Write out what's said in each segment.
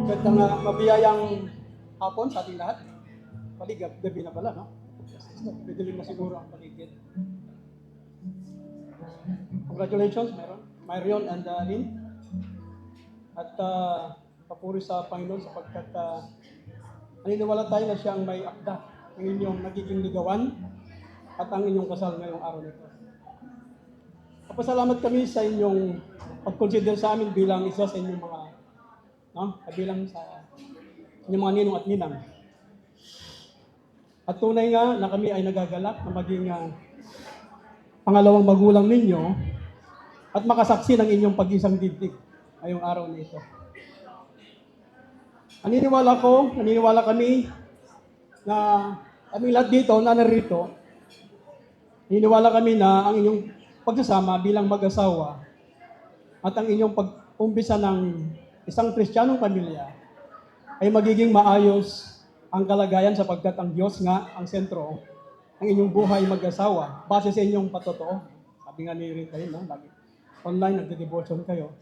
Magandang mabiyayang hapon sa ating lahat. Gabi na pala, no? Pidilim na siguro ang paligid. Congratulations, Marion and Lynn. At papuri sa Panginoon sapagkat naniniwala tayo na siya ang may akda ng inyong nagiging ligawan at ang inyong kasal ngayong araw nito. Kapasalamat kami sa inyong pag-consider sa amin bilang isa sa inyong mga kabilang sa inyong mga ninong at ninang. At tunay nga na kami ay nagagalak na maging pangalawang magulang ninyo at makasaksi ng inyong pag-isang dibdib ngayong araw na ito. Naniniwala kami na kami lahat dito na narito, naniniwala kami na ang inyong pagsasama bilang mag-asawa at ang inyong pag-umpisa ng isang Kristiyanong pamilya ay magiging maayos ang kalagayan sapagkat ang Diyos nga ang sentro ng inyong buhay mag-asawa base sa inyong patotoo. Sabi nga ni Rin kayo, no? Lagi online, nagde-devotion kayo.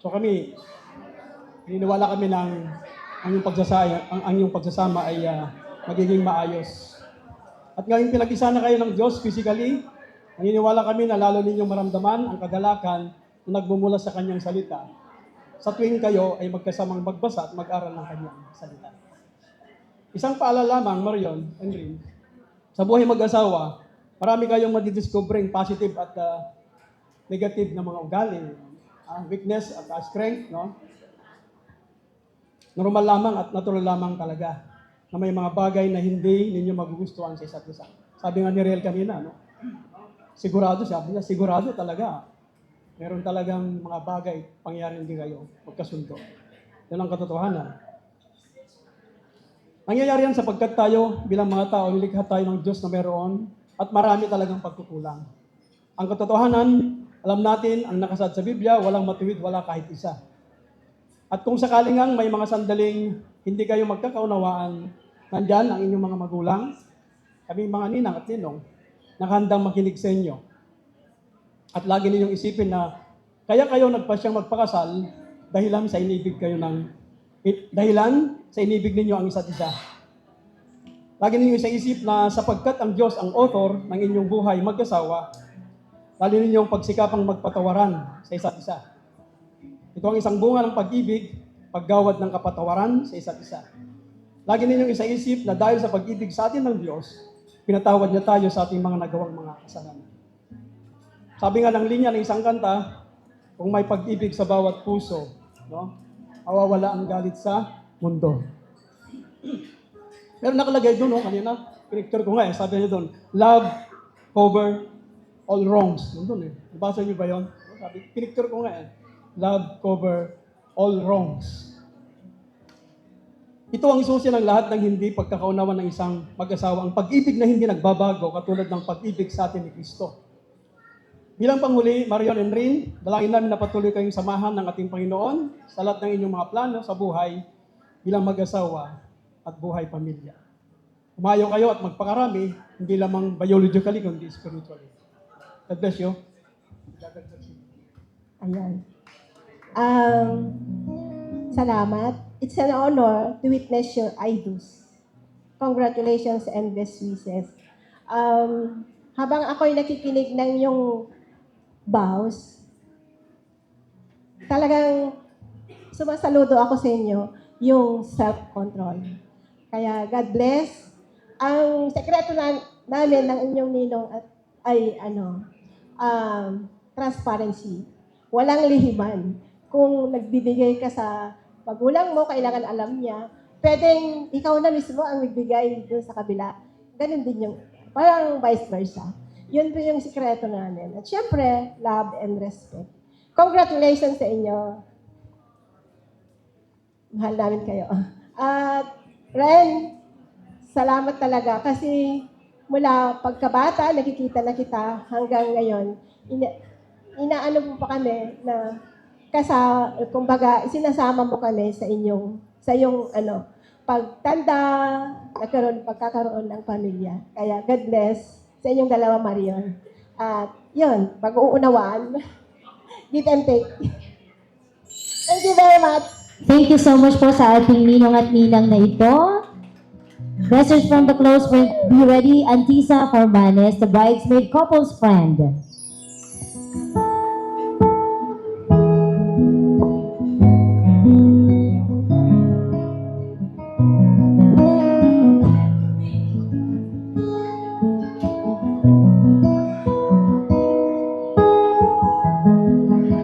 So kami, naniniwala kami ng ang inyong pagsasama ay magiging maayos. At ngayong pinag-isa na kayo ng Diyos physically, naniniwala kami na lalo ninyong maramdaman ang kagalakan na nagmumula sa kanyang salita sa tuwing kayo ay magkasamang magbasa at mag-aral ng kanyang salita. Isang paalala lamang, Marion and Rin, sa buhay mag-asawa, marami kayong madidiscovering positive at negative na mga ugali, weakness at strength, no? Normal lamang at natural lamang talaga na may mga bagay na hindi ninyo magugustuhan sa isa't isa. Sabi nga ni Riel kanina, no? Sigurado talaga. Meron talagang mga bagay, pangyayari hindi kayo magkasundo. Yan ang katotohanan. Nangyayari yan sapagkat tayo bilang mga tao, nilikha tayo ng Diyos na meron at marami talagang pagkukulang. Ang katotohanan, alam natin, ang nakasad sa Biblia, walang matuwid, wala kahit isa. At kung sakaling ang may mga sandaling hindi kayo magkakaunawaan, nandyan ang inyong mga magulang, kami mga ninang at ninong, nakahandang makinig sa inyo. At lagi ninyong isipin na kaya kayo nagpasyang magpakasal dahilan sa inibig ninyo ang isa't isa. Lagi ninyong isip na sapagkat ang Diyos ang author ng inyong buhay mag-asawa, lalo ninyong pagsikapang magpatawaran sa isa't isa. Ito ang isang bunga ng pag-ibig, paggawad ng kapatawaran sa isa't isa. Lagi ninyong isip na dahil sa pag-ibig sa atin ng Diyos, pinatawad niya tayo sa ating mga nagawang mga kasalanan. Sabi nga ng linya ng isang kanta, kung may pag-ibig sa bawat puso, no, mawawala ang galit sa mundo. Pero nakalagay doon, no, kanina, pinicture ko nga sabi niya doon, love cover all wrongs. Doon nabasa niyo ba yun? Sabi, pinicture ko nga love cover all wrongs. Ito ang isusi ng lahat ng hindi pagkakaunawan ng isang mag-asawa. Ang pag-ibig na hindi nagbabago katulad ng pag-ibig sa atin ni Kristo. Bilang panghuli, Marion and Rin, dalangin namin na patuloy kayong samahan ng ating Panginoon sa lahat ng inyong mga plano sa buhay bilang mag-asawa at buhay pamilya. Umayaw kayo at magpakarami, hindi lamang biologically, kundi spiritually. God bless you. Ayan. Salamat. It's an honor to witness your I-dos. Congratulations and best wishes. Habang ako'y nakikinig ng yung vows, talagang sumasaludo ako sa inyo yung self-control. Kaya God bless. Ang sekreto namin ng inyong ninong ay transparency. Walang lihiman. Kung nagbibigay ka sa magulang mo, kailangan alam niya. Pwedeng ikaw na mismo ang magbigay doon sa kabila. Ganun din yung, parang vice versa. Yun po yung sikreto namin. At syempre, love and respect. Congratulations sa inyo. Mahal namin kayo. At Ren, salamat talaga kasi mula pagkabata, nakikita na kita hanggang ngayon. Inaano po pa kami na kumbaga, sinasama mo kami sa iyong pagtanda, pagkakaroon ng pamilya. Kaya God bless sa inyong dalawa, Marion. At yun, pag-uunawaan, Give and take. Thank you very much. Thank you so much po sa ating ninong at ninang na ito. Message from the close friend, be ready, Antisa Formanes, the bridesmaid couple's friend.